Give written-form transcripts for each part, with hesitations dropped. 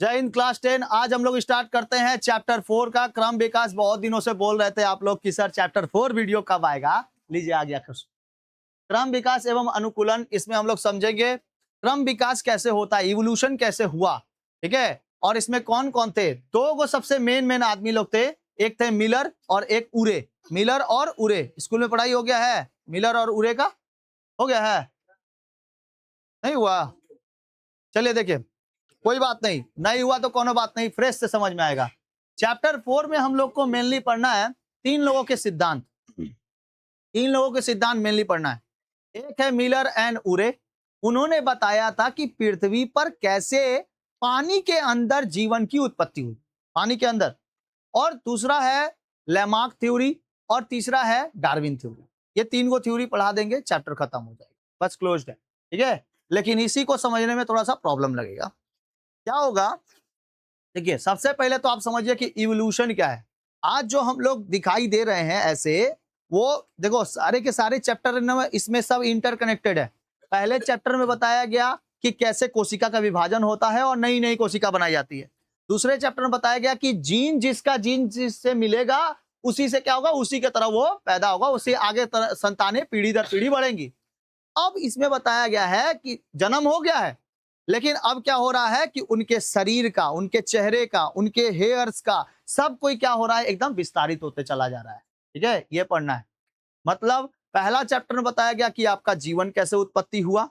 जय हिंद क्लास 10। आज हम लोग स्टार्ट करते हैं चैप्टर 4 का क्रम विकास। बहुत दिनों से बोल रहे थे आप लोग कि सर चैप्टर 4 वीडियो कब आएगा। लीजिए आ गया क्रम विकास एवं अनुकूलन। इसमें हम लोग समझेंगे क्रम विकास कैसे होता है, इवोल्यूशन कैसे हुआ, ठीक है। और इसमें कौन कौन थे, दो वो सबसे मेन आदमी लोग थे, एक थे मिलर और एक उरे। मिलर और उरे स्कूल में पढ़ाई हो गया है, मिलर और उरे का हो गया है, नहीं हुआ? चलिए देखिए, कोई बात नहीं, नहीं हुआ तो कोनो बात नहीं, फ्रेश से समझ में आएगा। चैप्टर 4 में हम लोग को मेनली पढ़ना है तीन लोगों के सिद्धांत। तीन लोगों के सिद्धांत मेनली पढ़ना है। एक है मिलर एंड उरे। उन्होंने बताया था कि पृथ्वी पर कैसे पानी के अंदर जीवन की उत्पत्ति हुई, पानी के अंदर। और दूसरा है लेमार्क थ्योरी और तीसरा है डार्विन थ्योरी। ये तीन को थ्योरी पढ़ा देंगे, चैप्टर खत्म हो जाएगा, बस क्लोज्ड है, ठीक है। लेकिन इसी को समझने में थोड़ा सा प्रॉब्लम लगेगा। क्या होगा, देखिए सबसे पहले तो आप समझिए कि इवोल्यूशन क्या है। आज जो हम लोग दिखाई दे रहे हैं ऐसे, वो देखो सारे के सारे चैप्टर इसमें सब इंटरकनेक्टेड है। पहले चैप्टर में बताया गया कि कैसे कोशिका का विभाजन होता है और नई नई कोशिका बनाई जाती है। दूसरे चैप्टर में बताया गया कि जीन जिससे मिलेगा उसी से क्या होगा, उसी के तरह वो पैदा होगा, उससे आगे संतानें पीढ़ी दर पीढ़ी बढ़ेंगी। अब इसमें बताया गया है कि जन्म हो गया है, लेकिन अब क्या हो रहा है कि उनके शरीर का, उनके चेहरे का, उनके हेयर्स का, सब कोई क्या हो रहा है, एकदम विस्तारित होते चला जा रहा है, ठीक है। ये पढ़ना है। मतलब पहला चैप्टर में बताया गया कि आपका जीवन कैसे उत्पत्ति हुआ,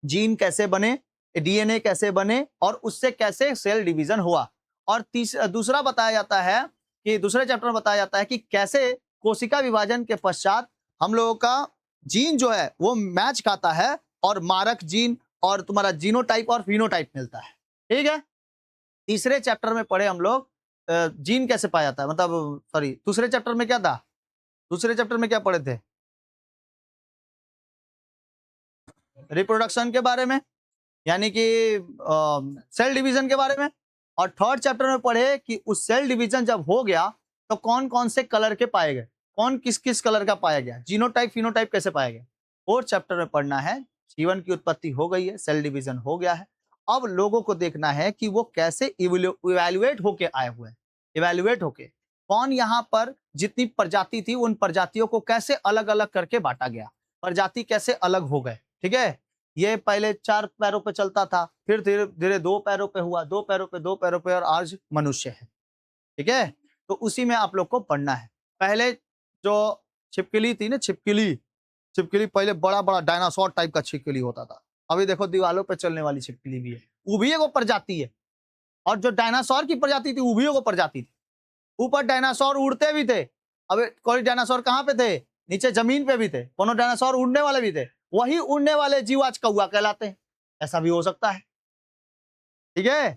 जीन कैसे बने, डीएनए कैसे बने और उससे कैसे सेल डिवीजन हुआ। और दूसरा बताया जाता है कि दूसरे चैप्टर में बताया जाता है कि कैसे कोशिका विभाजन के पश्चात हम लोगों का जीन जो है वो मैच खाता है और मारक जीन और तुम्हारा जीनोटाइप और फिनोटाइप मिलता है, ठीक है। तीसरे चैप्टर में पढ़े हम लोग जीन कैसे पाया जाता है, मतलब सॉरी दूसरे चैप्टर में क्या था, दूसरे चैप्टर में क्या पढ़े थे, रिप्रोडक्शन के बारे में, यानी कि सेल डिवीजन के बारे में। और थर्ड चैप्टर में पढ़े कि उस सेल डिवीजन जब हो गया तो कौन कौन से कलर के पाए गए, कौन किस किस कलर का पाया गया, जीनोटाइप फिनोटाइप कैसे पाया गया। फोर्थ चैप्टर में पढ़ना है जीवन की उत्पत्ति हो गई है, सेल डिवीजन हो गया है, अब लोगों को देखना है कि वो कैसे इवेल्युएट होके आए हुए हैं। इवेल्युएट होके कौन यहाँ पर जितनी प्रजाति थी उन प्रजातियों को कैसे अलग अलग करके बांटा गया, प्रजाति कैसे अलग हो गए, ठीक है। ये पहले 4 पैरों पे चलता था, फिर धीरे धीरे 2 पैरों पे हुआ, 2 पैरों पे, 2 पैरों पे, और आज मनुष्य है, ठीक है। तो उसी में आप लोग को पढ़ना है। पहले जो छिपकली थी ना, छिपकली पहले बड़ा बड़ा डायनासोर टाइप का छिपकली होता था। अभी देखो दीवालों पे चलने वाली छिपकली भी है, वो भी एगो प्रजाति है। और जो डायनासोर की प्रजाति थी वो भी एगो प्रजाति थी। ऊपर डायनासोर उड़ते भी थे, अब कोई डायनासोर कहाँ पे थे, नीचे जमीन पे भी थे, कोनो डायनासोर उड़ने वाले भी थे। वही उड़ने वाले जीव आज कौवा कहलाते हैं, ऐसा भी हो सकता है, ठीक है।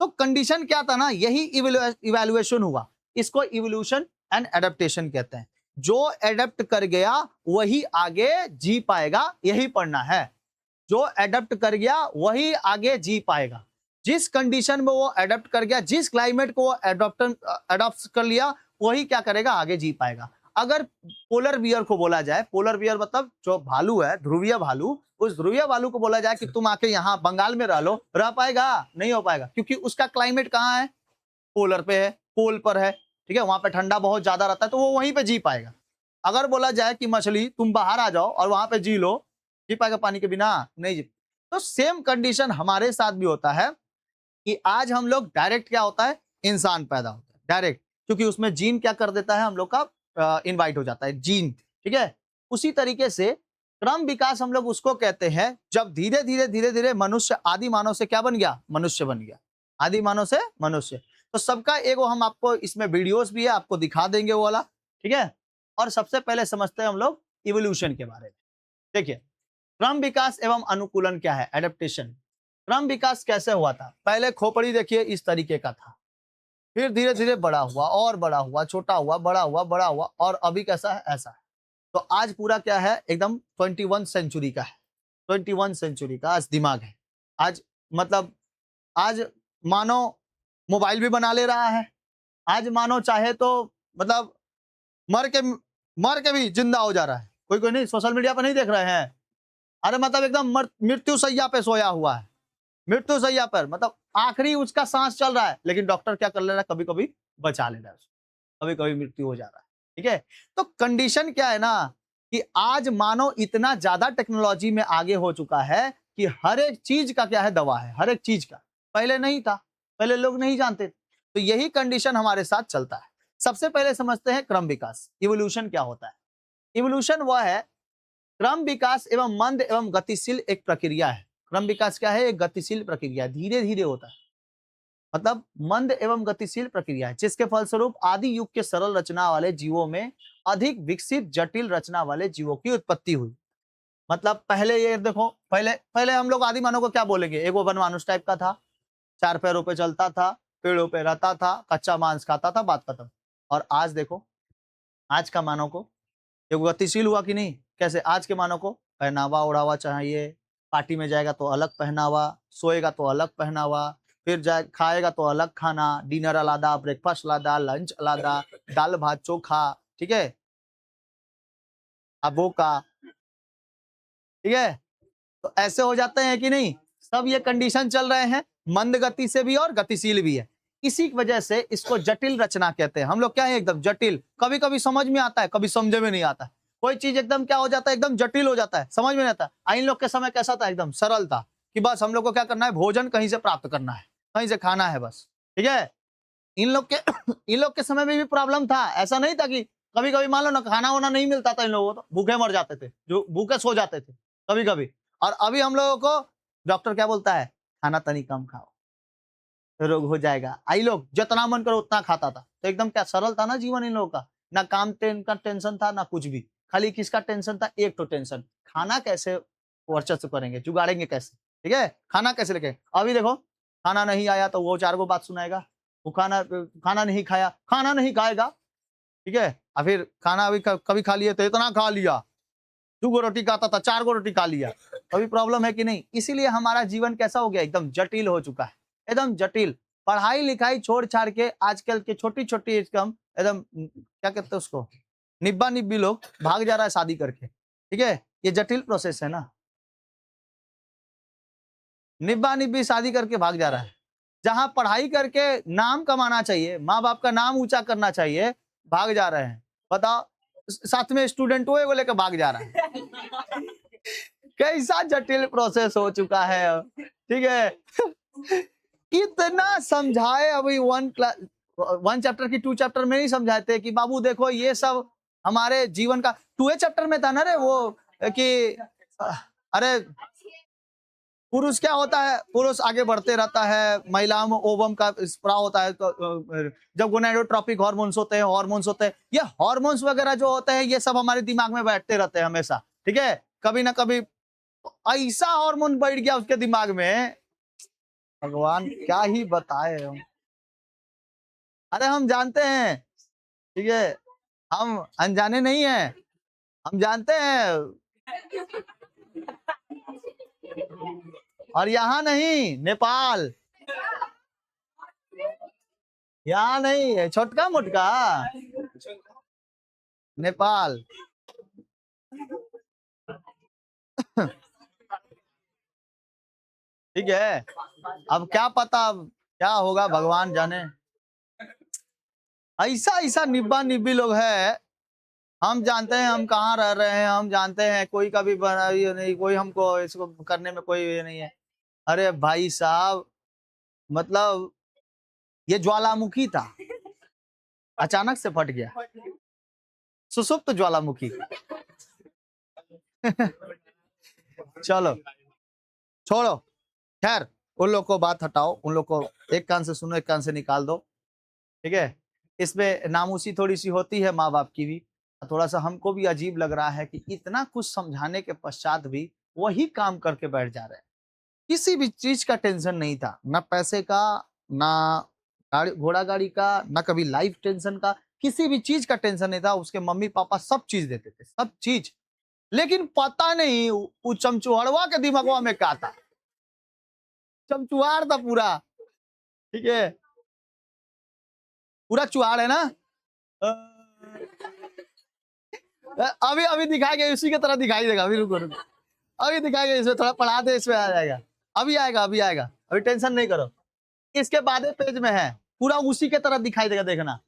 तो कंडीशन क्या था ना, यही इवैल्यूएशन हुआ। इसको इवोल्यूशन एंड एडेप्टेशन कहते हैं। जो एडेप्ट कर गया वही आगे जी पाएगा, यही पढ़ना है। जो एडेप्ट कर गया वही आगे जी पाएगा। जिस कंडीशन में वो एडेप्ट कर गया, जिस क्लाइमेट को वो एडॉप्ट कर लिया, वही क्या करेगा, आगे जी पाएगा। अगर पोलर बियर को बोला जाए, पोलर बियर मतलब जो भालू है, ध्रुवीय भालू, उस ध्रुवीय भालू को बोला जाए कि तुम आके यहाँ बंगाल में रह लो, रह पाएगा? नहीं हो पाएगा, क्योंकि उसका क्लाइमेट कहाँ है, पोलर पे है, पोल पर है, ठीक है। वहां पे ठंडा बहुत ज्यादा रहता है, तो वो वहीं पे जी पाएगा। अगर बोला जाए कि मछली तुम बाहर आ जाओ और वहां पे जी लो, जी पाएगा पानी के बिना? नहीं जी। तो सेम कंडीशन हमारे साथ भी होता है कि आज हम लोग डायरेक्ट क्या होता है, इंसान पैदा होता है डायरेक्ट, क्योंकि उसमें जीन क्या कर देता है, हम लोग का इनवाइट हो जाता है जीन, ठीक है। उसी तरीके से क्रम विकास हम लोग उसको कहते हैं जब धीरे धीरे मनुष्य आदि मानव से क्या बन गया, मनुष्य बन गया, आदि मानव से मनुष्य। तो सबका एगो हम आपको इसमें वीडियोस भी है, आपको दिखा देंगे वो वाला, ठीक है। और सबसे पहले समझते हैं हम लोग इवोल्यूशन के बारे में। देखिए क्रम विकास एवं अनुकूलन क्या है, एडेप्टेशन। क्रम विकास कैसे हुआ था, पहले खोपड़ी देखिए इस तरीके का था, फिर धीरे धीरे बड़ा हुआ और बड़ा हुआ, छोटा हुआ, बड़ा हुआ, बड़ा हुआ, और अभी कैसा है, ऐसा है। तो आज पूरा क्या है, एकदम 21 सेंचुरी का है, 21 सेंचुरी का आज दिमाग है। आज मतलब आज मानो मोबाइल भी बना ले रहा है, आज मानो चाहे तो मतलब मर के मर के भी जिंदा हो जा रहा है। कोई कोई नहीं, सोशल मीडिया पर नहीं देख रहे हैं, अरे मतलब एकदम मृत्यु सैया पे सोया हुआ है, मृत्यु शैया पर, मतलब आखिरी उसका सांस चल रहा है, लेकिन डॉक्टर क्या कर ले रहा है, कभी कभी बचा ले रहा है उसको, कभी कभी मृत्यु हो जा रहा है। ठीक है, तो कंडीशन क्या है ना कि आज मानव इतना ज्यादा टेक्नोलॉजी में आगे हो चुका है कि हर एक चीज का क्या है, दवा है, हर एक चीज का। पहले नहीं था, पहले लोग नहीं जानते थे। तो यही कंडीशन हमारे साथ चलता है। सबसे पहले समझते हैं क्रम विकास, इवोल्यूशन क्या होता है। इवोल्यूशन वह है, क्रम विकास एवं मंद एवं गतिशील एक प्रक्रिया है। क्रम विकास क्या है, एक गतिशील प्रक्रिया, धीरे धीरे होता है, मतलब मंद एवं गतिशील प्रक्रिया है, जिसके फलस्वरूप आदि युग के सरल रचना वाले जीवों में अधिक विकसित जटिल रचना वाले जीवों की उत्पत्ति हुई। मतलब पहले ये देखो, पहले पहले हम लोग आदि मानव को क्या बोलेंगे, एक वो वन मानुष टाइप का था, चार पैरों पे चलता था, पेड़ों पे रहता था, कच्चा मांस खाता था, बात खत्म। और आज देखो, आज का मानव को ये गतिशील हुआ कि नहीं, कैसे आज के मानव को पहनावा ओढ़ावा चाहिए, पार्टी में जाएगा तो अलग पहनावा, सोएगा तो अलग पहनावा, फिर जाए खाएगा तो अलग खाना, डिनर अलादा, ब्रेकफास्ट अलादा, लंच अलादा, दाल भात चोखा, ठीक है, अबो का, ठीक है। तो ऐसे हो जाते हैं कि नहीं, सब ये कंडीशन चल रहे हैं, मंद गति से भी और गतिशील भी है। इसी वजह से इसको जटिल रचना कहते हैं। हम लोग क्या है, एकदम जटिल, कभी कभी समझ में आता है, कभी समझे में नहीं आता है। कोई चीज एकदम क्या हो जाता है, एकदम जटिल हो जाता है, समझ में नहीं आता। इन लोग के समय कैसा था, एकदम सरल था कि बस हम लोग को क्या करना है, भोजन कहीं से प्राप्त करना है, कहीं से खाना है बस, ठीक है। इन लोग के इन लोग के समय में भी प्रॉब्लम था, ऐसा नहीं था कि कभी कभी मान लो ना खाना वाना नहीं मिलता था, इन लोगों को तो भूखे मर जाते थे, जो भूखे सो जाते थे कभी कभी। और अभी हम लोगों को डॉक्टर क्या बोलता है, खाना तनी कम खाओ, रोग हो जाएगा। आई लोग जितना मन करो उतना खाता था, तो एकदम क्या सरल था ना जीवन इन लोगों का, ना काम का टेंशन था, ना कुछ भी। खाली किसका टेंशन था, एक तो टेंशन, खाना कैसे वर्चस्व करेंगे, जुगाड़ेंगे कैसे, ठीक है, खाना कैसे लेके। अभी देखो, खाना नहीं आया तो वो चार गो बात सुनाएगा, वो खाना खाना नहीं खाया, खाना नहीं खाएगा, ठीक है। और फिर खाना अभी कभी खा लिए तो इतना खा लिया, 2 गो रोटी खाता था, 4 गो रोटी खा लिया। कभी प्रॉब्लम है कि नहीं। इसीलिए हमारा जीवन कैसा हो गया, एकदम जटिल हो चुका है, एकदम जटिल। पढ़ाई लिखाई छोड़ छाड़ के आजकल के छोटी छोटी एज कम एकदम क्या कहते हैं उसको, निब्बा निब्बी लोग भाग जा रहा है शादी करके, ठीक है। ये जटिल प्रोसेस है ना, निब्बा निब्बी शादी करके भाग जा रहा है। जहां पढ़ाई करके नाम कमाना चाहिए, माँ बाप का नाम ऊंचा करना चाहिए, भाग जा रहे हैं। बताओ, साथ में स्टूडेंट वो लेकर भाग जा रहा है। कैसा जटिल प्रोसेस हो चुका है अब, ठीक है। इतना समझाए, अभी वन चैप्टर की 2 चैप्टर में नहीं समझाते कि बाबू देखो ये सब हमारे जीवन का 2 चैप्टर में था ना रे वो, कि अरे पुरुष क्या होता है, पुरुष आगे बढ़ते रहता है, महिलाओं में ओवम का स्प्राव होता है, तो जब गोनाडोट्रोपिक हार्मोन्स होते हैं, ये हार्मोन्स वगैरह जो होते हैं, ये सब हमारे दिमाग में बैठते रहते हैं हमेशा, ठीक है। कभी ना कभी ऐसा हार्मोन बैठ गया उसके दिमाग में, भगवान क्या ही बताए हम। अरे हम जानते हैं, ठीक है, हम अनजाने नहीं हैं, हम जानते हैं। और यहाँ नहीं, नेपाल, यहाँ नहीं है, छोटका मोटका नेपाल। ठीक है, अब क्या पता, अब क्या होगा भगवान जाने। ऐसा ऐसा निब्बा निब्बी लोग है, हम जानते हैं हम कहाँ रह रहे हैं, हम जानते हैं कोई कभी बना ये नहीं, कोई हमको इसको करने में कोई ये नहीं है। अरे भाई साहब, मतलब ये ज्वालामुखी था, अचानक से फट गया, सुसुप्त ज्वालामुखी। चलो छोड़ो, खैर उन लोग को बात हटाओ, उन लोग को एक कान से सुनो, एक कान से निकाल दो, ठीक है। इसमें नामूसी थोड़ी सी होती है माँ बाप की भी, थोड़ा सा हमको भी अजीब लग रहा है कि इतना कुछ समझाने के पश्चात भी वही काम करके बैठ जा रहे हैं। किसी भी चीज का टेंशन नहीं था, ना पैसे का, ना गाड़ी घोड़ा गाड़ी का, ना कभी लाइफ टेंशन का, किसी भी चीज का टेंशन नहीं था। उसके मम्मी पापा सब चीज देते थे, सब चीज। लेकिन पता नहीं वो चमचुहड़वा के दिमागवा में क्या था, चमचुहार था पूरा, ठीक है, पूरा चुहाड़ है ना। अ, अभी अभी दिखाएंगे, उसी की तरह दिखाई देगा, अभी रुको रुको, अभी दिखाएंगे, इसमें थोड़ा पढ़ा दे, इसमें आ जाएगा। अभी आएगा, अभी आएगा, अभी टेंशन नहीं करो। इसके बाद पेज में है, पूरा उसी के तरह दिखाई देगा, देखना।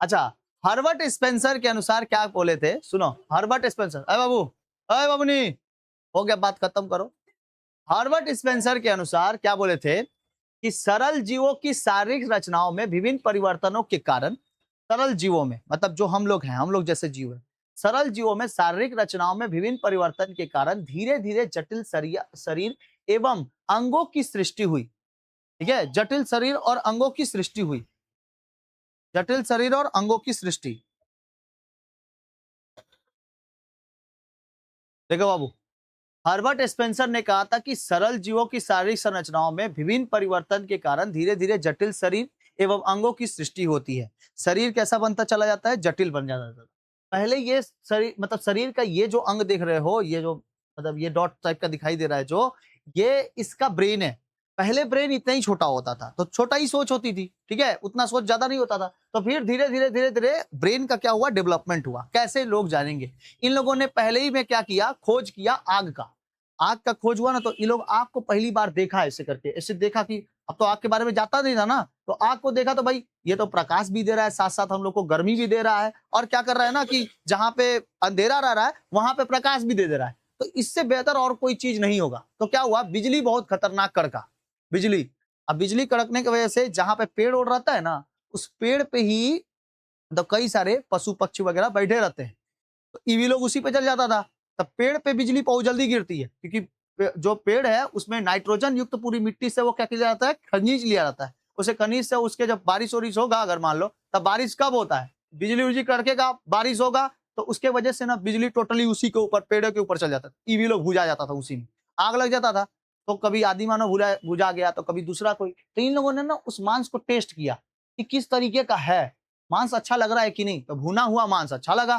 अच्छा, हर्बर्ट स्पेंसर के अनुसार क्या बोले थे, सुनो। हर्बर्ट स्पेंसर, अरे बाबू, अरे बाबूनी, हो गया, बात खत्म करो। हर्बर्ट स्पेंसर के अनुसार क्या बोले थे कि सरल जीवों की शारीरिक रचनाओं में विभिन्न परिवर्तनों के कारण, सरल जीवों में मतलब जो हम लोग हैं, हम लोग जैसे जीव हैं, सरल जीवों में शारीरिक रचनाओं में विभिन्न परिवर्तन के कारण धीरे धीरे जटिल शरीर एवं अंगों की सृष्टि हुई। ठीक है, जटिल शरीर और अंगों की सृष्टि हुई, जटिल शरीर और अंगों की सृष्टि। देखो बाबू, हर्बर्ट स्पेंसर ने कहा था कि सरल जीवों की शारीरिक संरचनाओं में विभिन्न परिवर्तन के कारण धीरे धीरे जटिल शरीर एवं अंगों की सृष्टि होती है। शरीर कैसा बनता चला जाता है, जटिल बन जाता है। पहले ये शरीर मतलब शरीर का ये जो अंग देख रहे हो, ये जो मतलब ये डॉट टाइप का दिखाई दे रहा है, जो ये इसका ब्रेन है। पहले ब्रेन इतना ही छोटा होता था, तो छोटा ही सोच होती थी, ठीक है, उतना सोच ज्यादा नहीं होता था। तो फिर धीरे धीरे धीरे धीरे ब्रेन का क्या हुआ, डेवलपमेंट हुआ। कैसे, लोग जानेंगे। इन लोगों ने पहले ही में क्या किया, खोज किया आग का। आग का खोज हुआ ना, तो ये लोग आग को पहली बार देखा, ऐसे करके ऐसे देखा कि अब तो आग के बारे में जाता नहीं था ना, तो आग को देखा तो भाई ये तो प्रकाश भी दे रहा है, साथ साथ हम लोग को गर्मी भी दे रहा है, और क्या कर रहा है ना कि जहां पे अंधेरा रह रहा है वहां पे प्रकाश भी दे रहा है। तो इससे बेहतर और कोई चीज नहीं होगा। तो क्या हुआ, बिजली बहुत खतरनाक कड़का, बिजली। अब बिजली कड़कने की वजह से जहां पे पेड़ ओड़ रहता है ना, उस पेड़ पे ही तो कई सारे पशु पक्षी वगैरह बैठे रहते हैं, तो ईवी लोग उसी पे चल जाता था। तब पेड़ पे बिजली बहुत जल्दी गिरती है, क्योंकि जो पेड़ है उसमें नाइट्रोजन युक्त पूरी मिट्टी से वो क्या किया जाता है, खनिज लिया जाता है। उसे खनिज से उसके जब बारिश वारिश होगा, अगर मान लो, तब बारिश कब होता है, बिजली उजली कड़केगा, बारिश होगा, तो उसके वजह से ना बिजली टोटली उसी के ऊपर, पेड़ों के ऊपर चल जाता था। ईवी लोग बुझा जाता था, उसी में आग लग जाता था। तो कभी आदि मानव बुझा गया, तो कभी दूसरा कोई। तो इन लोगों ने ना उस मांस को टेस्ट किया कि किस तरीके का है, मांस अच्छा लग रहा है कि नहीं। तो भुना हुआ मांस अच्छा लगा,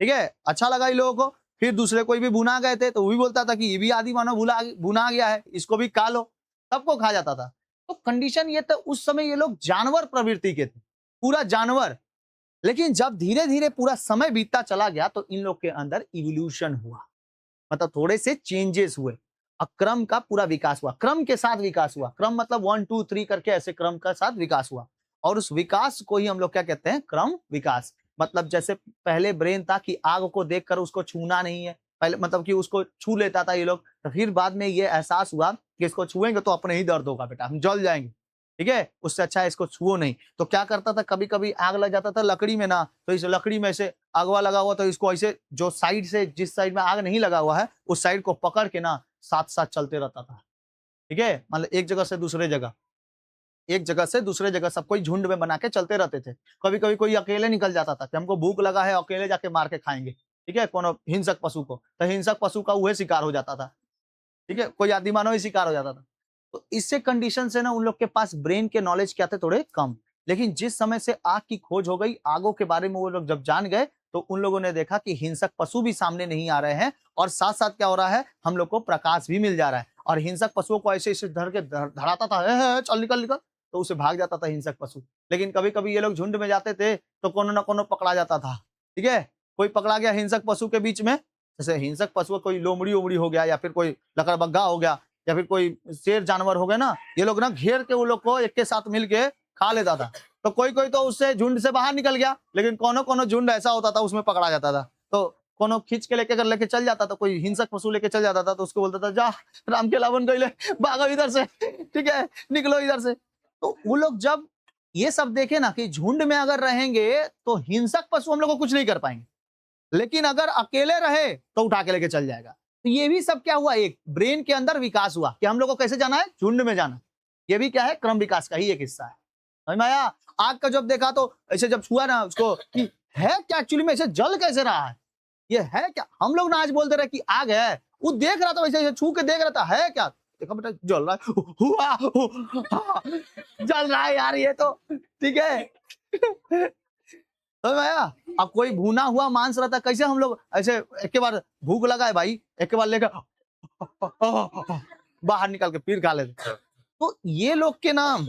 ठीक है, अच्छा लगा इन लोगों को। फिर दूसरे कोई भी भुना गए थे तो वो भी बोलता था कि ये भी आदि मानव भुना गया है, इसको भी खा लो। सबको खा जाता था। तो कंडीशन ये था, उस समय ये लोग जानवर प्रवृत्ति के थे, पूरा जानवर। लेकिन जब धीरे धीरे पूरा समय बीतता चला गया, तो इन लोग के अंदर इवोल्यूशन हुआ, मतलब थोड़े से चेंजेस हुए। क्रम का पूरा विकास हुआ, क्रम के साथ विकास हुआ। क्रम मतलब 1 2 3 करके ऐसे क्रम का साथ विकास हुआ। और उस विकास को ही हम लोग क्या कहते हैं, क्रम विकास। मतलब जैसे पहले ब्रेन था कि आग को देखकर उसको छूना नहीं है, पहले मतलब कि उसको छू लेता था ये लोग। तो फिर बाद में ये एहसास हुआ कि इसको छुएंगे तो अपने ही दर्द होगा, बेटा हम जल जाएंगे, ठीक है, उससे अच्छा है इसको छुओ नहीं। तो क्या करता था, कभी कभी आग लग जाता था लकड़ी में ना, तो इस लकड़ी में से अगवा लगा हुआ, तो इसको ऐसे जो साइड से, जिस साइड में आग नहीं लगा हुआ है, उस साइड को पकड़ के ना साथ साथ चलते रहता था। ठीक है, मतलब एक जगह से दूसरे जगह, एक जगह से दूसरे जगह, सब कोई झुंड में बना के चलते रहते थे। कभी कभी कोई अकेले निकल जाता था कि हमको भूख लगा है, अकेले जाके मार के खाएंगे, ठीक है, कोनो हिंसक पशु को, तो हिंसक पशु का वह शिकार हो जाता था। ठीक है, कोई आदि मानव ही शिकार हो जाता था। तो इससे कंडीशन से ना उन लोग के पास ब्रेन के नॉलेज क्या थे, थोड़े कम। लेकिन जिस समय से आग की खोज हो गई, आगों के बारे में वो लोग जब जान गए, तो उन लोगों ने देखा कि हिंसक पशु भी सामने नहीं आ रहे हैं, और साथ साथ क्या हो रहा है, हम लोग को प्रकाश भी मिल जा रहा है। और हिंसक पशुओं को ऐसे ऐसे धर के धड़ाता था, "ए, चल निकल निकल", तो उसे भाग जाता था हिंसक पशु। लेकिन कभी कभी ये लोग झुंड में जाते थे, तो कोनो ना कोनो पकड़ा जाता था। ठीक है, कोई पकड़ा गया हिंसक पशु के बीच में, जैसे हिंसक पशु कोई लोमड़ी ओमड़ी हो गया, या फिर कोई लकड़बग्गा हो गया, या फिर कोई शेर जानवर हो गए ना, ये लोग ना घेर के वो लोग को एक के साथ मिलके खा लेता था। तो कोई कोई तो उससे झुंड से बाहर निकल गया, लेकिन कोनो कोनो झुंड ऐसा होता था उसमें पकड़ा जाता था। तो कोनो खींच के लेके लेके चल जाता था, कोई हिंसक पशु लेके चल जाता था, तो उसको बोलता था, जा राम के लावन गईले, भागो इधर से, ठीक है, निकलो इधर से। तो वो लोग जब ये सब देखे ना कि झुंड में अगर रहेंगे तो हिंसक पशु हम लोग को कुछ नहीं कर पाएंगे, लेकिन अगर अकेले रहे तो उठा के लेके चल जाएगा। तो ये भी सब क्या हुआ, एक ब्रेन के अंदर विकास हुआ कि हम लोग को कैसे जाना है, झुंड में जाना। ये भी क्या है, क्रम विकास का ही एक हिस्सा है। समझ में आया? आग का जब देखा तो ऐसे जब छुआ ना उसको कि है क्या, एक्चुअली में ऐसे जल कैसे रहा है, ये है क्या। हम लोग ना आज बोलते रहे कि आग है, वो देख रहा था वैसे छू के देख रहा था, है क्या, देखा बेटा जल रहा है, हुआ हाँ, जल रहा है यार ये तो, ठीक है। समझ में आया? अब कोई भुना हुआ मांस रहता, कैसे हम लोग ऐसे एक के बार भूख लगा है भाई, एक के बार लेकर बाहर निकाल के फिर खा लेते। तो ये लोग के नाम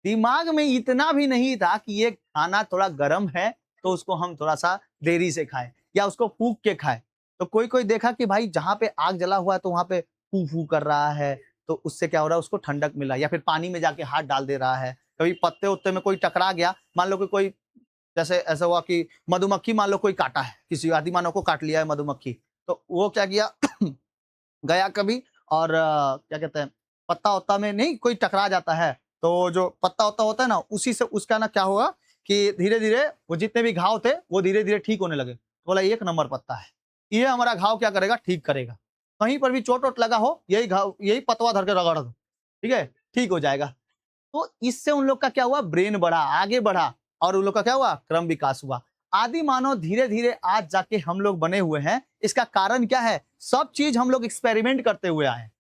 दिमाग में इतना भी नहीं था कि ये खाना थोड़ा गर्म है, तो उसको हम थोड़ा सा देरी से खाएं या उसको फूक के खाएं। तो कोई कोई देखा कि भाई जहां पे आग जला हुआ है तो वहां पे फू फू कर रहा है तो उससे क्या हो रहा है, उसको ठंडक मिला, या फिर पानी में जाके हाथ डाल दे रहा है, कभी पत्ते उत्ते में कोई टकरा गया, मान लो कि कोई, जैसे ऐसा हुआ कि मधुमक्खी मान लो कोई काटा है, किसी आदिमानव को काट लिया है मधुमक्खी, तो वो क्या किया गया कभी और क्या कहते हैं, पत्ता वत्ता में नहीं कोई टकरा जाता है, तो जो पत्ता वत्ता होता है ना, उसी से उसका ना क्या होगा कि धीरे धीरे वो जितने भी घाव थे वो धीरे धीरे ठीक होने लगे। तो बोला एक नंबर पत्ता है, ये हमारा घाव क्या करेगा, ठीक करेगा। कहीं पर भी चोट वोट लगा हो, यही घाव, यही पतवा धर के रगड़ दो, ठीक है, ठीक हो जाएगा। तो इससे उन लोग का क्या हुआ, ब्रेन बढ़ा, आगे बढ़ा, और उन लोग का क्या हुआ, क्रम विकास हुआ। आदि मानव धीरे धीरे आज जाके हम लोग बने हुए हैं। इसका कारण क्या है, सब चीज हम लोग एक्सपेरिमेंट करते हुए आए हैं,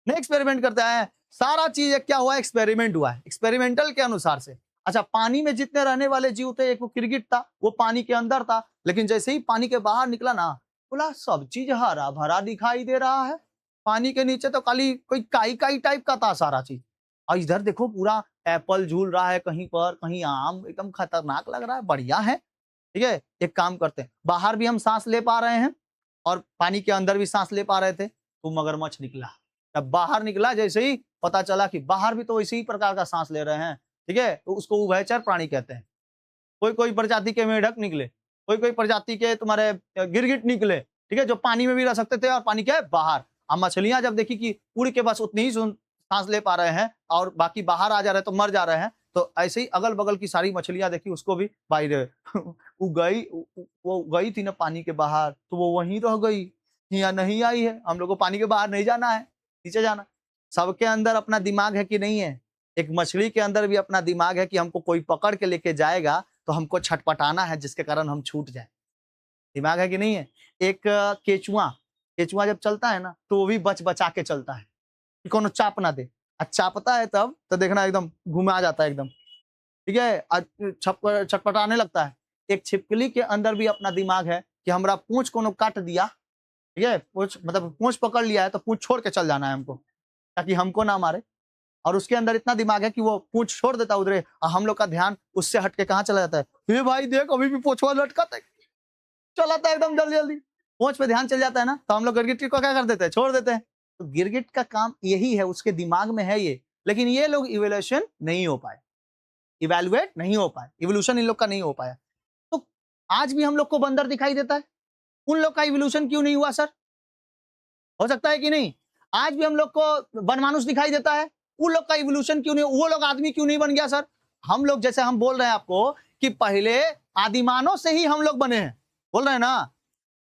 नहीं एक्सपेरिमेंट करते आए हैं, सारा चीज क्या हुआ, एक्सपेरिमेंट हुआ है, एक्सपेरिमेंटल के अनुसार से। अच्छा, पानी में जितने रहने वाले जीव थे, एक वो क्रिकेट था, वो पानी के अंदर था, लेकिन जैसे ही पानी के बाहर निकला ना, बोला सब चीज हरा भरा दिखाई दे रहा है, पानी के नीचे तो खाली कोई काई काई टाइप का था सारा चीज, और इधर देखो पूरा एप्पल झूल रहा है, कहीं पर कहीं आम, एकदम खतरनाक लग रहा है, बढ़िया है। ठीक है, एक काम करते हैं, बाहर भी हम सांस ले पा रहे हैं और पानी के अंदर भी सांस ले पा रहे थे, तो मगरमच्छ निकला। जब बाहर निकला, जैसे ही पता चला कि बाहर भी तो इसी ही प्रकार का सांस ले रहे हैं, ठीक है, तो उसको उभयचर प्राणी कहते हैं। कोई कोई प्रजाति के मेढक निकले, कोई कोई प्रजाति के तुम्हारे गिरगिट निकले, ठीक है, जो पानी में भी रह सकते थे और पानी के बाहर। अब मछलियां जब देखी कि उड़ के बस उतनी ही सांस ले पा रहे हैं और बाकी बाहर आ जा रहे हैं तो मर जा रहे हैं, तो ऐसे ही अगल बगल की सारी मछलियां देखी, उसको भी बाहर वो गई थी ना पानी के बाहर, तो वो वहीं रह गई, यहाँ नहीं आई है। हम लोग को पानी के बाहर नहीं जाना है, नीचे जाना। सबके अंदर अपना दिमाग है कि नहीं है? एक मछली के अंदर भी अपना दिमाग है कि हमको कोई पकड़ के लेके जाएगा तो हमको छटपटाना है, जिसके कारण हम छूट जाए। दिमाग है कि नहीं है? एक केचुआ, केचुआ जब चलता है ना, तो वो भी बच बचा के चलता है कि कोनो चाप ना दे, और चापता है तब तो देखना एकदम घुमा जाता है एकदम, ठीक है, छटपटाने लगता है। एक छिपकली के अंदर भी अपना दिमाग है कि हमरा पूंछ कोनो काट दिया, ठीक है, पूंछ मतलब पूंछ पकड़ लिया है तो पूंछ छोड़ के चल जाना है हमको, ताकि हमको ना मारे। और उसके अंदर इतना दिमाग है कि वो पूंछ छोड़ देता है उधरे, और हम लोग का ध्यान उससे हट के कहाँ चला जाता है, ये भाई देख अभी भी पूंछवा लटका है, चलाता है एकदम जल्दी जल्दी, पूंछ पे ध्यान चल जाता है ना, तो हम लोग गिरगिट को क्या कर देते हैं, छोड़ देते हैं। तो गिरगिट का काम यही है, उसके दिमाग में है ये, लेकिन ये लोग इवोल्यूशन नहीं हो पाए, इवेलुएट नहीं हो पाए, इवोल्यूशन इन लोग का नहीं हो पाया। तो आज भी हम लोग को बंदर दिखाई देता है, उन लोग का इवोल्यूशन क्यों नहीं हुआ सर? हो सकता है कि नहीं? आज भी हम लोग को बनमानुष दिखाई देता है, उन लोग का इवोल्यूशन क्यों नहीं, वो लोग आदमी क्यों नहीं बन गया सर? हम लोग, जैसे हम बोल रहे हैं आपको कि पहले आदिमानव से ही हम लोग बने हैं, बोल रहे हैं ना,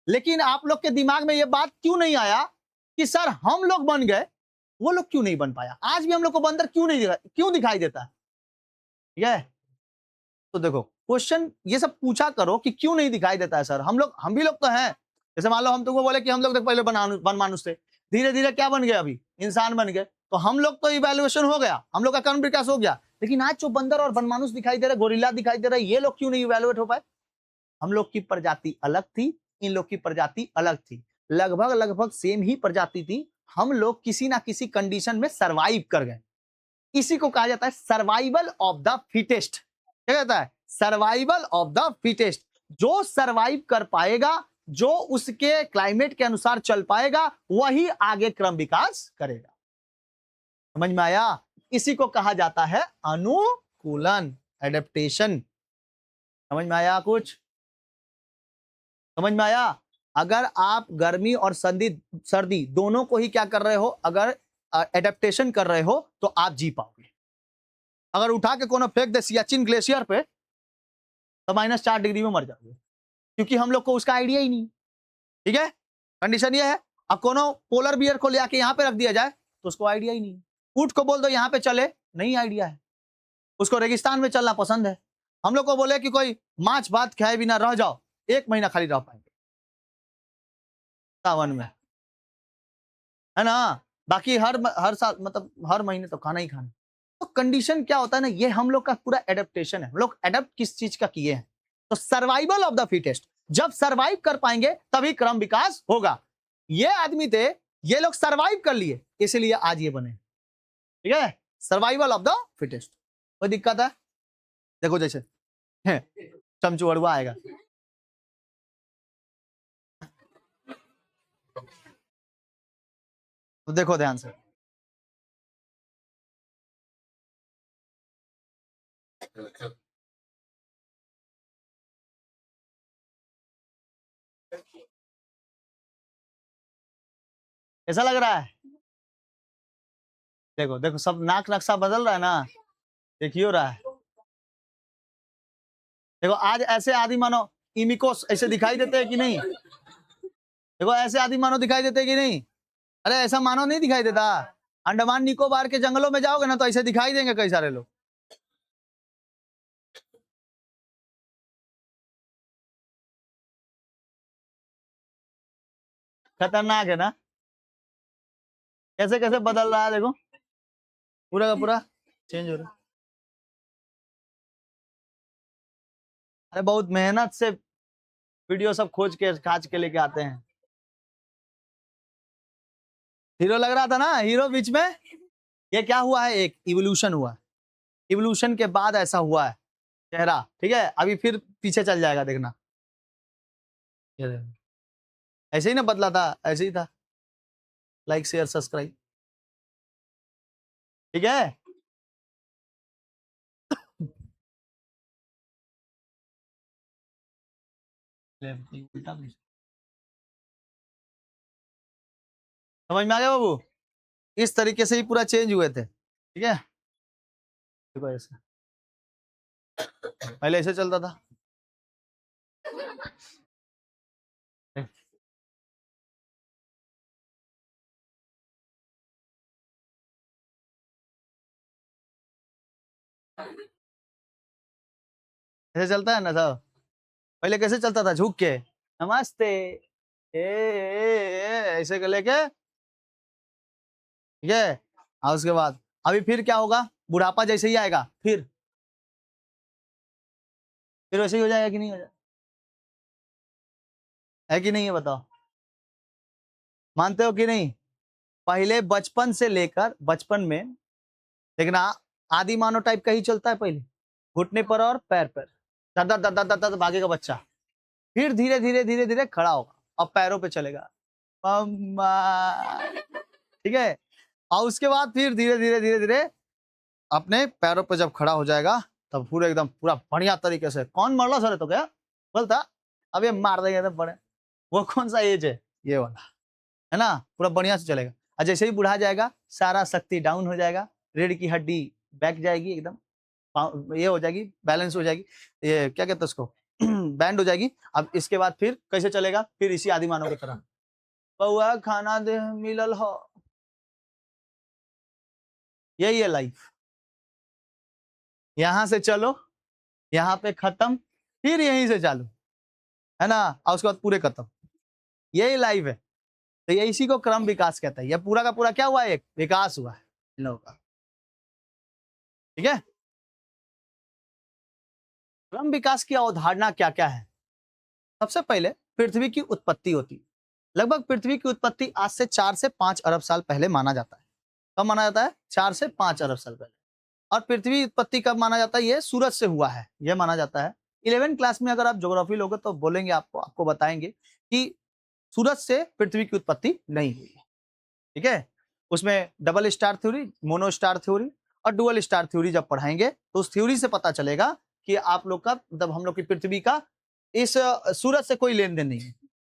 लेकिन आप लोग के दिमाग में ये बात क्यों नहीं आया कि सर हम लोग बन गए, वो लोग क्यों नहीं बन पाया? आज भी हम लोग को बंदर क्यों दिखाई देता है? ठीक है, तो देखो क्वेश्चन ये सब पूछा करो कि क्यों नहीं दिखाई देता है सर, हम भी लोग तो हैं। जैसे मान लो हम तुमको बोले कि हम लोग देख पहले बन मानुष थे, धीरे धीरे क्या बन गए, अभी इंसान बन गए, तो हम लोग तो इवेल्युएशन हो गया, हम लोग का कर्म विकास हो गया, लेकिन आज जो बंदर और बनमानुष दिखाई दे रहा है, गोरिल्ला दिखाई दे रहा है, ये लोग क्यों नहीं इवेल्युएट हो पाए? हम लोग की प्रजाति अलग थी, इन लोग की प्रजाति अलग थी, लगभग लगभग सेम ही प्रजाति थी, हम लोग किसी ना किसी कंडीशन में सरवाइव कर गए। इसी को कहा जाता है सर्वाइवल ऑफ द फिटेस्ट। क्या कहता है? Survival of the fittest. जो सर्वाइव कर पाएगा, जो उसके क्लाइमेट के अनुसार चल पाएगा, वही आगे क्रम विकास करेगा। समझ में आया? इसी को कहा जाता है अनुकूलन, एडेप्टेशन। समझ में आया? कुछ समझ में आया? अगर आप गर्मी और सर्दी सर्दी दोनों को ही क्या कर रहे हो, अगर एडेप्टेशन कर रहे हो, तो आप जी पाओगे। अगर उठा के कोनो फेंक दे सियाचिन ग्लेशियर पे, तो -4 डिग्री में मर जाओगे, क्योंकि हम लोग को उसका आइडिया ही नहीं। ठीक है, कंडीशन ये है। अब कोनो पोलर बियर को ले आके यहाँ पे रख दिया जाए, तो उसको आइडिया ही नहीं। ऊंट को बोल दो यहाँ पे चले, नहीं आइडिया है, उसको रेगिस्तान में चलना पसंद है। हम लोग को बोले कि कोई माछ भात खाए बिना रह जाओ, 1 महीना खाली रह पाएंगे सावन में, है ना। बाकी हर साल मतलब हर महीने तो खाना ही खाना। तो कंडीशन क्या होता है ना, ये हम लोग का पूरा एडेप्टेशन है। हम लोग एडेप्ट किस चीज का किए हैं? तो सर्वाइवल ऑफ द फिटेस्ट। जब सर्वाइव कर पाएंगे तभी क्रम विकास होगा। ये आदमी थे, ये लोग सर्वाइव कर लिए, इसलिए आज ये बने। ठीक है, सर्वाइवल ऑफ द फिटेस्ट। कोई दिक्कत है? देखो जैसे चमचुअरुआ आएगा, तो देखो ध्यान से, कैसा लग रहा है? देखो देखो, सब नाक नक्शा बदल रहा है ना, देखियो रहा है। देखो आज ऐसे आदि मानव इमिकोस ऐसे दिखाई देते हैं कि नहीं? देखो ऐसे आदि मानव दिखाई देते हैं कि नहीं? अरे ऐसा मानव नहीं दिखाई देता। अंडमान निकोबार के जंगलों में जाओगे ना तो ऐसे दिखाई देंगे कई सारे लोग। खतरनाक है ना? कैसे कैसे बदल रहा है देखो, पूरा का पूरा चेंज हो रहा है। अरे बहुत मेहनत से वीडियो सब खोज के खाच के लेके आते हैं। हीरो लग रहा था ना, हीरो बीच में। ये क्या हुआ है, एक इवोल्यूशन हुआ। इवोल्यूशन के बाद ऐसा हुआ है चेहरा, ठीक है? अभी फिर पीछे चल जाएगा, देखना। ये देखो। ऐसे ही ना बदला था, ऐसे ही था। लाइक शेयर सब्सक्राइब, ठीक है? समझ में आ गया बाबू? इस तरीके से ही पूरा चेंज हुए थे, ठीक है? देखो ऐसे, पहले ऐसे चलता था। ऐसे चलता है ना सब। पहले कैसे चलता था, झुक के नमस्ते ऐसे कर लेके, ठीक है? और उसके बाद अभी फिर क्या होगा, बुढ़ापा जैसे ही आएगा फिर वैसे ही हो जाएगा कि नहीं हो जाएगा? है कि नहीं है बताओ? मानते हो कि नहीं? पहले बचपन से लेकर, बचपन में देखना, आदि मानव टाइप का ही चलता है पहले, घुटने पर और पैर पर, दर दर दर दर दर भागेगा बच्चा। फिर धीरे धीरे धीरे धीरे खड़ा होगा, अब पैरों पे चलेगा, मम्मा, ठीक है? और उसके बाद फिर धीरे धीरे धीरे धीरे अपने पैरों पे जब खड़ा हो जाएगा, तब पूरे एकदम पूरा बढ़िया तरीके से, कौन मरला सर तो क्या बोलता, अब ये मार देंगे तो बड़े। वो कौन सा एज है, ये वाला, है ना? पूरा बढ़िया से चलेगा। और जैसे ही बुढ़ा जाएगा, सारा शक्ति डाउन हो जाएगा, रीढ़ की हड्डी बैक जाएगी एकदम, ये हो जाएगी, बैलेंस हो जाएगी, ये क्या कहते हैं उसको, बैंड हो जाएगी। अब इसके बाद फिर कैसे चलेगा, फिर इसी आदि मानव की तरह, बउआ खाना दे मिलल हो, यही है लाइफ। यहाँ से चलो, यहाँ पे खत्म, फिर यहीं से चालू, है ना? और उसके बाद पूरे खत्म, यही लाइफ है। तो ये इसी को क्रम विकास कहता है। ये पूरा का पूरा क्या हुआ है, एक विकास हुआ है इन लोगों का, ठीक है? क्रम विकास की अवधारणा क्या क्या है? सबसे पहले पृथ्वी की उत्पत्ति होती है। लगभग पृथ्वी की उत्पत्ति आज से 4 से 5 अरब साल पहले माना जाता है। कब माना जाता है? 4 से 5 अरब साल पहले। और पृथ्वी की उत्पत्ति कब माना जाता है? ये सूरज से हुआ है, यह माना जाता है। 11 क्लास में अगर आप ज्योग्राफी लोगे तो बोलेंगे, आपको बताएंगे कि सूरज से पृथ्वी की उत्पत्ति नहीं हुई है, ठीक है? उसमें double star theory, mono star theory और डुअल स्टार थ्योरी जब पढ़ाएंगे तो उस थ्योरी से पता चलेगा कि आप लोग का, मतलब हम लोग की पृथ्वी का इस सूरज से कोई लेन देन नहीं है,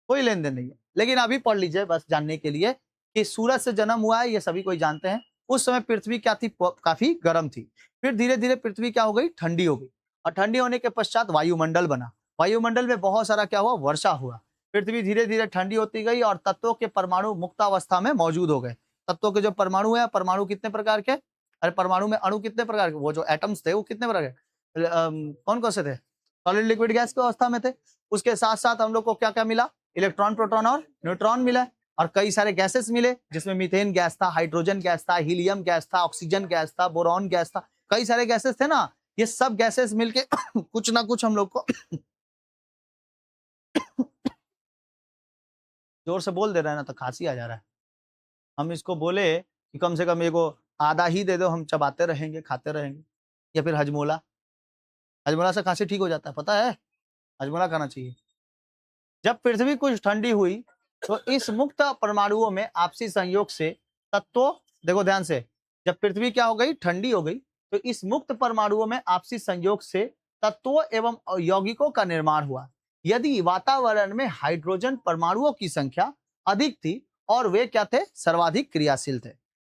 कोई लेन देन नहीं है। लेकिन अभी पढ़ लीजिए बस जानने के लिए कि सूरज से जन्म हुआ है, ये सभी कोई जानते हैं। उस समय पृथ्वी क्या थी, काफी गर्म थी। फिर धीरे धीरे पृथ्वी क्या हो गई, ठंडी हो गई। और ठंडी होने के पश्चात वायुमंडल बना, वायुमंडल में बहुत सारा क्या हुआ, वर्षा हुआ। पृथ्वी धीरे धीरे ठंडी होती गई और तत्वों के परमाणु मुक्तावस्था में मौजूद हो गए। तत्वों के जो परमाणु है, परमाणु कितने प्रकार के, अरे परमाणु में अणु कितने प्रकार के, वो जो एटम्स थे वो कितने प्रकार के, कौन कौन से थे, सॉलिड लिक्विड गैस की अवस्था में थे। उसके साथ साथ हम लोग को क्या क्या मिला, इलेक्ट्रॉन प्रोटॉन और न्यूट्रॉन मिला, और कई सारे गैसेस मिले, जिसमें मीथेन गैस था, हाइड्रोजन गैस था, हीलियम गैस था, ऑक्सीजन गैस था, बोरॉन गैस था, कई सारे गैसेस थे ना। ये सब गैसेस मिलके कुछ ना कुछ हम लोग को जोर से बोल दे रहा है ना तो खांसी आ जा रहा है। हम इसको बोले कि कम से कम एगो आधा ही दे दो, हम चबाते रहेंगे, खाते रहेंगे। या फिर हजमोला, हजमोला से खांसी ठीक हो जाता है, पता है? हजमोला खाना चाहिए। जब पृथ्वी कुछ ठंडी हुई तो इस मुक्त परमाणुओं में आपसी संयोग से तत्वों, देखो ध्यान से, जब पृथ्वी क्या हो गई, ठंडी हो गई, तो इस मुक्त परमाणुओं में आपसी संयोग से तत्वों एवं यौगिकों का निर्माण हुआ। यदि वातावरण में हाइड्रोजन परमाणुओं की संख्या अधिक थी और वे क्या थे, सर्वाधिक क्रियाशील थे।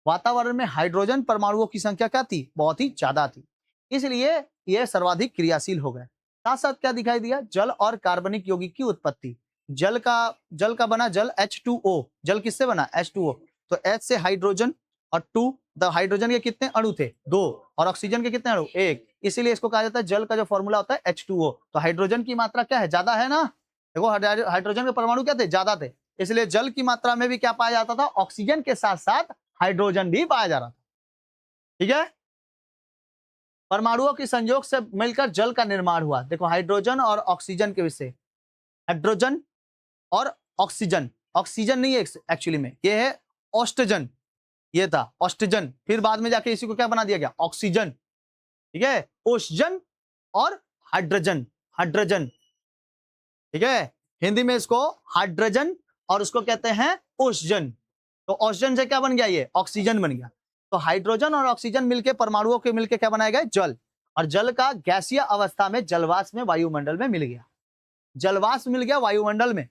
वातावरण में हाइड्रोजन परमाणुओं की संख्या क्या थी, बहुत ही ज्यादा थी, इसलिए ये सर्वाधिक क्रियाशील हो गए। साथ साथ क्या दिखाई दिया, जल और कार्बनिक यौगिक की उत्पत्ति। जल का बना जल H2O, जल किससे बना, H2O, तो H से हाइड्रोजन और 2, द हाइड्रोजन के कितने अणु थे, 2, और ऑक्सीजन के कितने अणु, 1, इसीलिए इसको कहा जाता है जल का जो फॉर्मूला होता है H2O। तो हाइड्रोजन की मात्रा क्या है, ज्यादा है ना, देखो हाइड्रोजन के परमाणु क्या थे, ज्यादा थे, इसलिए जल की मात्रा में भी क्या पाया जाता था, ऑक्सीजन के साथ साथ हाइड्रोजन भी पाया जा रहा था। ठीक है, परमाणुओं के संयोग से मिलकर जल का निर्माण हुआ। देखो हाइड्रोजन और ऑक्सीजन के विषय, हाइड्रोजन और ऑक्सीजन, ऑक्सीजन नहीं है एक्चुअली में, ये है ऑस्टजन, ये था ऑस्टजन, फिर बाद में जाके इसी को क्या बना दिया गया, ऑक्सीजन। ठीक है, ओस्जन और हाइड्रोजन, हाइड्रोजन, ठीक है, हिंदी में इसको हाइड्रोजन और उसको कहते हैं ओस्जन। तो ऑक्सीजन से क्या बन गया, ये ऑक्सीजन बन गया। तो हाइड्रोजन और ऑक्सीजन मिलके, परमाणुओं के मिलके क्या बनाया गया, जल, और जल का गैसीय अवस्था में जलवाष्प में वायुमंडल में मिल गया, जलवाष्प मिल गया वायुमंडल में,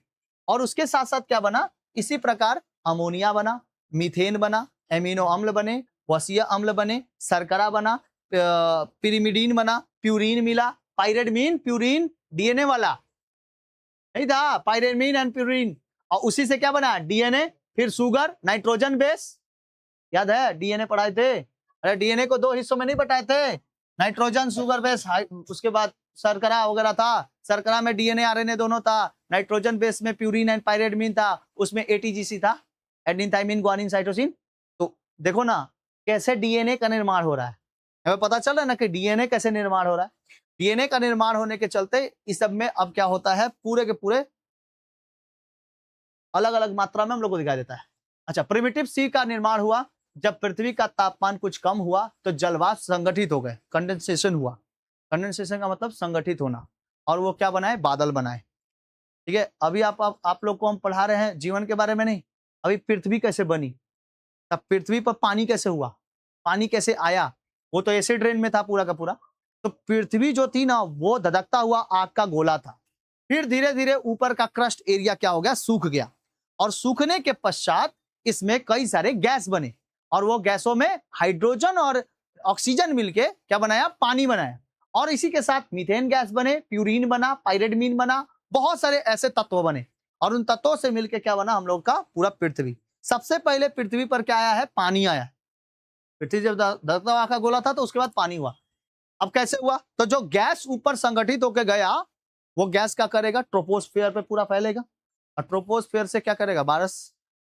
और उसके साथ साथ क्या बना, इसी प्रकार अमोनिया बना, मीथेन बना, एमिनो अम्ल बने, वसीय अम्ल बने, शर्करा बना, पिरिमिडीन बना, प्यूरिन मिला, पायरिडमीन, प्यूरिन, डीएनए वाला नहीं था, पायरिडमीन एंड प्यूरिन, और उसी से क्या बना, डीएनए, फिर शुगर, नाइट्रोजन बेस, याद है डीएनए पढ़ाए थे, अरे डीएनए को 2 हिस्सों में नहीं बटाए थे, नाइट्रोजन शुगर बेस, उसके बाद शर्करा वगैरह था, शर्करा में डीएनए आरएनए दोनों था, नाइट्रोजन बेस में प्यूरिन एंड पायरिडमीन था, उसमें एटीजीसी था, एडेनिन थाइमिन ग्वानिन साइटोसिन। तो देखो ना कैसे डीएनए का निर्माण हो रहा है, हमें पता चल रहा है ना कि डीएनए कैसे निर्माण हो रहा है। डीएनए का निर्माण होने के चलते इस सब में अब क्या होता है, पूरे के पूरे अलग अलग मात्रा में हम लोग को दिखाई देता है। अच्छा, प्रिमिटिव सी का निर्माण हुआ जब पृथ्वी का तापमान कुछ कम हुआ तो जलवाष्प संगठित हो गए, कंडेंसेशन हुआ, कंडेंसेशन का मतलब संगठित होना, और वो क्या बनाए, बादल बनाए। ठीक है, अभी आप लोग को हम पढ़ा रहे हैं जीवन के बारे में नहीं, अभी पृथ्वी कैसे बनी, तब पृथ्वी पर पानी कैसे हुआ, पानी कैसे आया, वो तो एसिड रेन में था पूरा का पूरा। तो पृथ्वी जो थी ना वो धधकता हुआ आग का गोला था, फिर धीरे धीरे ऊपर का क्रस्ट एरिया क्या हो गया, सूख गया, और सूखने के पश्चात इसमें कई सारे गैस बने, और वो गैसों में हाइड्रोजन और ऑक्सीजन मिलके क्या बनाया, पानी बनाया, और इसी के साथ मीथेन गैस बने, प्यूरिन बना, पायरिडमीन बना, बहुत सारे ऐसे तत्व बने, और उन तत्वों से मिलके क्या बना हम लोग का पूरा पृथ्वी। सबसे पहले पृथ्वी पर क्या आया है, पानी आया। पृथ्वी जब धधकता हुआ का गोला था तो उसके बाद पानी हुआ। अब कैसे हुआ, तो जो गैस ऊपर संगठित होकर गया वो गैस क्या करेगा, ट्रोपोस्फियर पे पूरा फैलेगा, और ट्रोपोस्फियर से क्या करेगा, बारिश,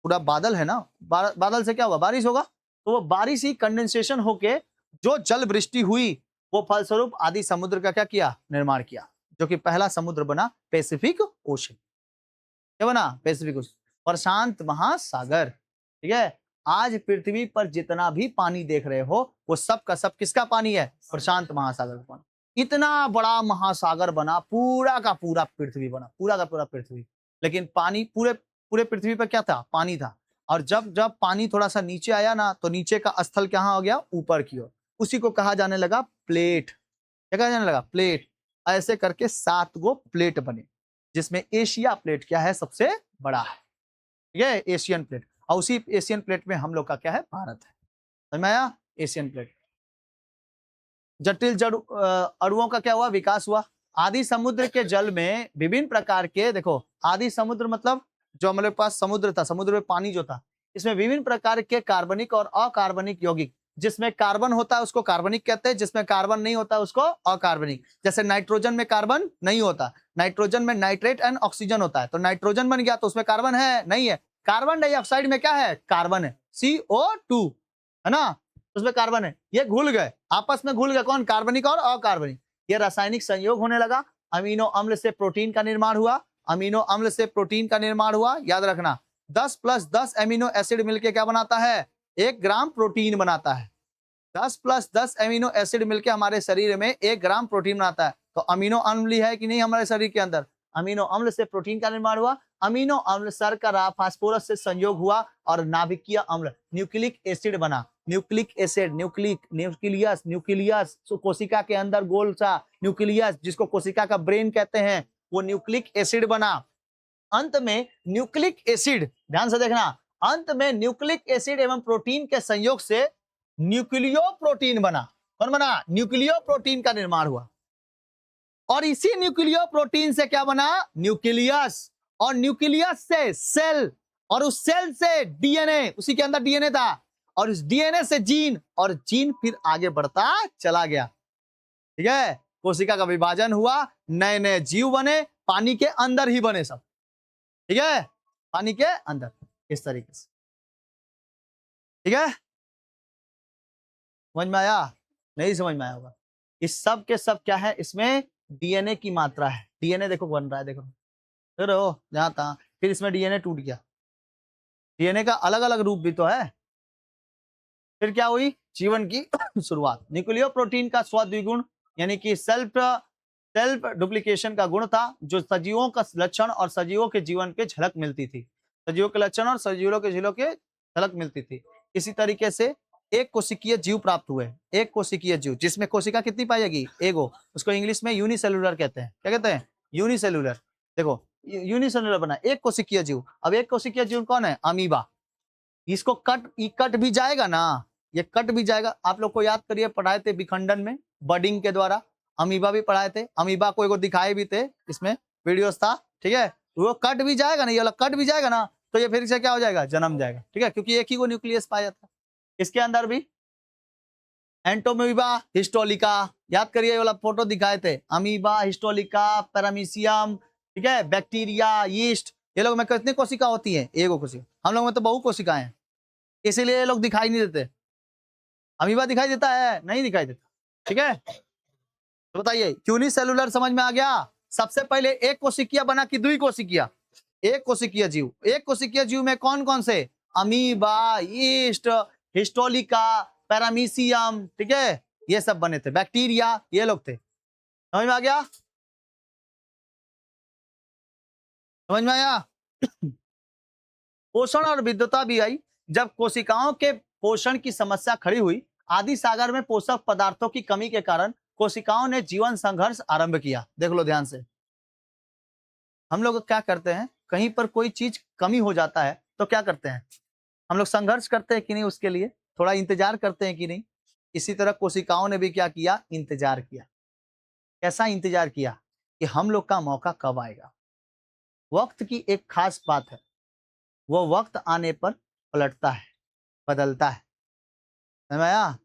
पूरा बादल है ना, बादल से क्या होगा, बारिश होगा, तो वो बारिश ही कंडेंसेशन होके जो जल वृष्टि हुई वो फलस्वरूप आदि समुद्र का क्या किया, निर्माण किया, जो कि पहला समुद्र बना पैसिफिक ओशन। क्या बना, पैसिफिक ओशन, प्रशांत महासागर। ठीक है, आज पृथ्वी पर जितना भी पानी देख रहे हो वो सब का सब किसका पानी है, प्रशांत महासागर का पानी। इतना बड़ा महासागर बना, पूरा का पूरा पृथ्वी बना, पूरा का पूरा पृथ्वी, लेकिन पानी पूरे पूरे पृथ्वी पर क्या था, पानी था, और जब जब पानी थोड़ा सा नीचे आया ना तो नीचे का स्थल कहाँ हो गया, ऊपर की ओर, उसी को कहा जाने लगा प्लेट। क्या कहा जाने लगा, प्लेट। ऐसे करके 7 गो प्लेट बने, जिसमें एशिया प्लेट क्या है, सबसे बड़ा है, ठीक है, एशियन प्लेट, और उसी एशियन प्लेट में हम लोग का क्या है, भारत है। समझ में आया, एशियन प्लेट। जटिल जड़ अणुओं का क्या हुआ, विकास हुआ। आदि समुद्र के जल में विभिन्न प्रकार के, देखो आदि समुद्र मतलब जो हमारे पास समुद्र था, समुद्र में पानी जो था, इसमें विभिन्न प्रकार के कार्बनिक और अकार्बनिक यौगिक, जिसमें कार्बन होता है उसको कार्बनिक कहते हैं, जिसमें कार्बन नहीं होता उसको अकार्बनिक। जैसे नाइट्रोजन में कार्बन नहीं होता, नाइट्रोजन में नाइट्रेट एंड ऑक्सीजन होता है, तो नाइट्रोजन बन गया तो उसमें कार्बन है, नहीं है। कार्बन डाइऑक्साइड में क्या है, कार्बन है, CO2 है ना, उसमें कार्बन है। ये घुल गए, आपस में घुल गए, कौन, कार्बनिक और अकार्बनिक। ये रासायनिक संयोग होने लगा, अमीनो अम्ल से प्रोटीन का निर्माण हुआ, अमीनो अम्ल से प्रोटीन का निर्माण हुआ, याद रखना 10 + 10 एमिनो एसिड मिलके क्या बनाता है, 1 ग्राम प्रोटीन बनाता है। 10 + 10 एमिनो एसिड मिलके हमारे शरीर में 1 ग्राम प्रोटीन बनाता है। तो अमीनो अम्ल है कि नहीं हमारे शरीर के अंदर, अमीनो अम्ल से प्रोटीन का निर्माण हुआ, अमीनो अम्ल शर्करा फास्फोरस से संयोग हुआ और नाभिकीय अम्ल न्यूक्लिक एसिड बना। न्यूक्लिक एसिड, न्यूक्लियस कोशिका के अंदर गोल सा न्यूक्लियस जिसको कोशिका का ब्रेन कहते हैं, वो न्यूक्लिक एसिड बना। अंत में न्यूक्लिक एसिड, ध्यान से देखना, अंत में न्यूक्लिक एसिड एवं प्रोटीन के संयोग से न्यूक्लियो प्रोटीन बना। कौन बना? न्यूक्लियो प्रोटीन का निर्माण हुआ। और इसी न्यूक्लियो प्रोटीन से क्या बना? न्यूक्लियस, और न्यूक्लियस से सेल, और उस सेल से डीएनए, उसी के अंदर डीएनए था, और इस डीएनए से जीन, और जीन फिर आगे बढ़ता चला गया। ठीक है, कोशिका का विभाजन हुआ, नए नए जीव बने, पानी के अंदर ही बने सब। ठीक है, पानी के अंदर, इस तरीके से। ठीक है, समझ में आया? नहीं समझ में आया होगा। इस सब के सब क्या है? इसमें डीएनए की मात्रा है। डीएनए देखो बन रहा है, देखो जहां तहां, फिर इसमें डीएनए टूट गया। डीएनए का अलग अलग रूप भी तो है। फिर क्या हुई? जीवन की शुरुआत। न्यूक्लियो प्रोटीन का स्वद्विगुण यानी कि सेल्फ डुप्लीकेशन का गुण था, जो सजीवों का लक्षण और सजीवों के जीवन के झलक मिलती थी। सजीवों के लक्षण और सजीवों के झलक मिलती थी। इसी तरीके से एक कोशिकीय जीव प्राप्त हुए। एक कोशिकीय जीव जिसमें कोशिका कितनी पाई जाएगी? एगो। उसको इंग्लिश में यूनिसेलुलर कहते हैं। क्या कहते हैं? यूनिसेलुलर। देखो यूनिसेलुलर बना, एक कोशिकीय जीव। अब एक कोशिकीय जीव कौन है? अमीबा। इसको कट भी जाएगा ना, ये कट भी जाएगा। आप लोग को याद करिए, पढ़ाए थे विखंडन में बडिंग के द्वारा, अमीबा भी पढ़ाए थे। अमीबा को एगो दिखाए भी थे, इसमें वीडियोस था। ठीक है, वो कट भी जाएगा ना, ये वाला कट भी जाएगा ना, तो ये फिर से क्या हो जाएगा? जन्म जाएगा। ठीक है, क्योंकि एक ही को न्यूक्लियस पाया जाता है। इसके अंदर भी एंटोमीबा, हिस्टोलिका, याद करिए, ये वाला फोटो दिखाए थे, अमीबा, हिस्टोलिका, पैरामीशियम, ठीक है, बैक्टीरिया, यीस्ट, ये लोग में कितनी कोशिका होती है? एगो कोशिका। हम लोग में तो बहु कोशिकाएं हैं, इसीलिए ये लोग दिखाई नहीं देते। अमीबा दिखाई देता है? नहीं दिखाई देता। ठीक है, तो बताइए यूनिसेलुलर समझ में आ गया? सबसे पहले एक कोशिकीय बना कि दुई कोशिकीय? एक कोशिकीय जीव। एक कोशिकीय जीव में कौन कौन से? अमीबा, यीस्ट, हिस्टोलिका, पैरामीशियम, ठीक है, ये सब बने थे। बैक्टीरिया, ये लोग थे। समझ में आ गया? समझ में आया? पोषण और विद्युता भी आई। जब कोशिकाओं के पोषण की समस्या खड़ी हुई, आदि सागर में पोषक पदार्थों की कमी के कारण कोशिकाओं ने जीवन संघर्ष आरंभ किया। देख लो ध्यान से, हम लोग क्या करते हैं, कहीं पर कोई चीज कमी हो जाता है तो क्या करते हैं? हम लोग संघर्ष करते हैं कि नहीं? उसके लिए थोड़ा इंतजार करते हैं कि नहीं? इसी तरह कोशिकाओं ने भी क्या किया? इंतजार किया। कैसा इंतजार किया? कि हम लोग का मौका कब आएगा। वक्त की एक खास बात है, वो वक्त आने पर पलटता है, बदलता है। समझ में आया?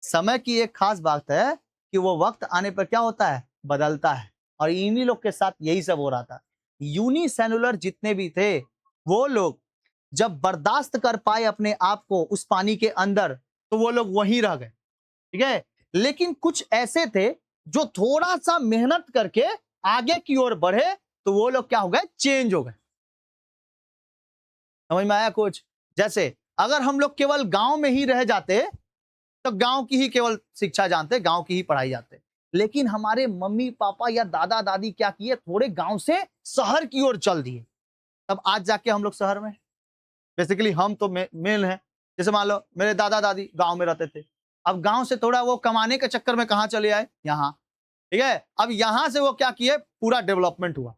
समय की एक खास बात है कि वो वक्त आने पर क्या होता है? बदलता है। और इन्हीं लोग के साथ यही सब हो रहा था। यूनिसेलुलर जितने भी थे, वो लोग जब बर्दाश्त कर पाए अपने आप को उस पानी के अंदर, तो वो लोग वहीं रह गए। ठीक है, लेकिन कुछ ऐसे थे जो थोड़ा सा मेहनत करके आगे की ओर बढ़े, तो वो लोग क्या हो गए? चेंज हो गए। समझ में आया कुछ? जैसे अगर हम लोग केवल गांव में ही रह जाते तो गांव की ही केवल शिक्षा जानते, गांव की ही पढ़ाई जानते, लेकिन हमारे मम्मी पापा या दादा दादी क्या किए? थोड़े गांव से शहर की ओर चल दिए। तब आज जाके हम लोग शहर में, बेसिकली हम तो मेल हैं। जैसे मान लो मेरे दादा दादी गांव में रहते थे, अब गांव से थोड़ा वो कमाने के चक्कर में कहां चले आए? यहाँ। ठीक है, अब यहां से वो क्या किए? पूरा डेवलपमेंट हुआ,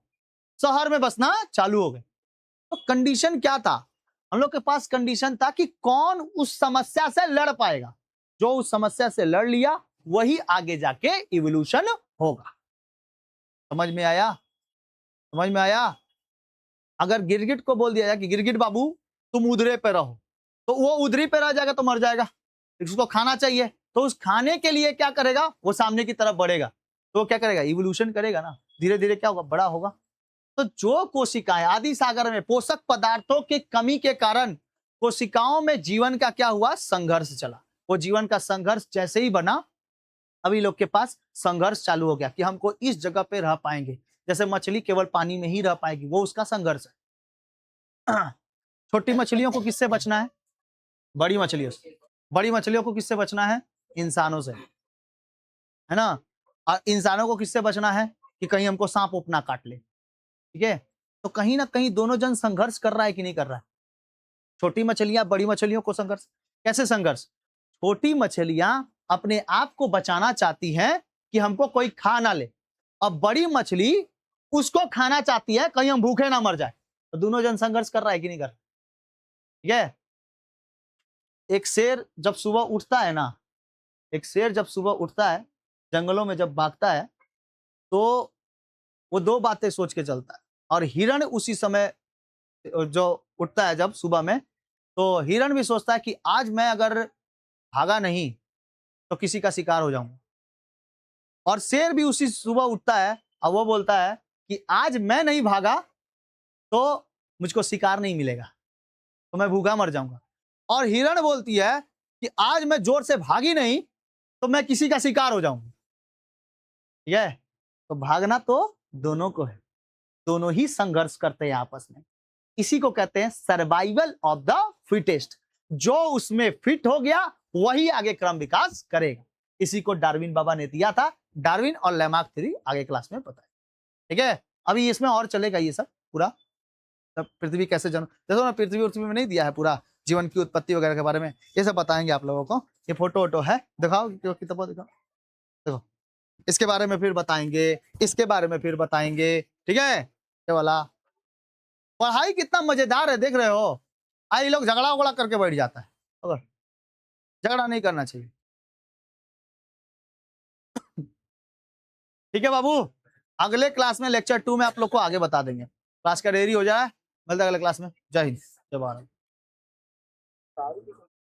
शहर में बसना चालू हो गए। तो कंडीशन क्या था? हम लोग के पास कंडीशन था कि कौन उस समस्या से लड़ पाएगा। जो उस समस्या से लड़ लिया वही आगे जाके इवोल्यूशन होगा। समझ में आया? समझ में आया? अगर गिरगिट को बोल दिया जाए कि गिरगिट बाबू तुम उधरे पे रहो, तो वो उधरी पे रह जाएगा तो मर जाएगा। उसको खाना चाहिए, तो उस खाने के लिए क्या करेगा? वो सामने की तरफ बढ़ेगा। तो वो क्या करेगा? इवोल्यूशन करेगा ना, धीरे धीरे क्या होगा? बड़ा होगा। तो जो कोशिकाएं आदि सागर में पोषक पदार्थों की कमी के कारण कोशिकाओं में जीवन का क्या हुआ? संघर्ष चला। वो जीवन का संघर्ष जैसे ही बना, अभी लोग के पास संघर्ष चालू हो गया कि हमको इस जगह पे रह पाएंगे। जैसे मछली केवल पानी में ही रह पाएगी, वो उसका संघर्ष है। छोटी मछलियों को किससे बचना है? बड़ी मछलियों से। बड़ी मछलियों को किससे बचना है? इंसानों से, है ना। और इंसानों को किससे बचना है? कि कहीं हमको सांप उप ना काट ले। ठीक है, तो कहीं ना कहीं दोनों जन संघर्ष कर रहा है कि नहीं कर रहा है? छोटी मछलियां बड़ी मछलियों को संघर्ष, कैसे संघर्ष? छोटी मछलियां अपने आप को बचाना चाहती हैं कि हमको कोई खा ना ले, अब बड़ी मछली उसको खाना चाहती है कहीं हम भूखे ना मर जाए। तो दोनों जन संघर्ष कर रहा है कि नहीं कर रहा? ठीक है। एक शेर जब सुबह उठता है ना, एक शेर जब सुबह उठता है, जंगलों में जब भागता है, तो वो दो बातें सोच के चलता है। और हिरण उसी समय जो उठता है जब सुबह में, तो हिरण भी सोचता है कि आज मैं अगर भागा नहीं तो किसी का शिकार हो जाऊंगा। और शेर भी उसी सुबह उठता है और वो बोलता है कि आज मैं नहीं भागा तो मुझको शिकार नहीं मिलेगा, तो मैं भूखा मर जाऊंगा। और हिरण बोलती है कि आज मैं जोर से भागी नहीं तो मैं किसी का शिकार हो जाऊंगी। ठीक है। तो भागना तो दोनों को है, दोनों ही संघर्ष करते हैं आपस में। इसी को कहते हैं सर्वाइवल ऑफ द फिटेस्ट। जो उसमें फिट हो गया वही आगे क्रम विकास करेगा। इसी को डार्विन बाबा ने दिया था, डार्विन और लेमार्क थ्योरी आगे क्लास में बताया। ठीक है। अभी इसमें और चलेगा ये सब पूरा, तब पृथ्वी कैसे जन्म, देखो ना पृथ्वी उर्थ्वी में नहीं दिया है पूरा जीवन की उत्पत्ति वगैरह के बारे में, ये सब बताएंगे आप लोगों को। ये फोटो वोटो है, दिखाओ किताब दिखाओ, देखो इसके बारे में फिर बताएंगे, इसके बारे में फिर बताएंगे। ठीक है। ये वाला पढ़ाई कितना मजेदार है देख रहे हो। आई लोग झगड़ा उगड़ा करके बैठ जाता है, अगर झगड़ा नहीं करना चाहिए। ठीक है बाबू, अगले क्लास में लेक्चर 2 में आप लोग को आगे बता देंगे। क्लास का देरी हो जाए, मिलते हैं अगले क्लास में। जय हिंद, जय भारत।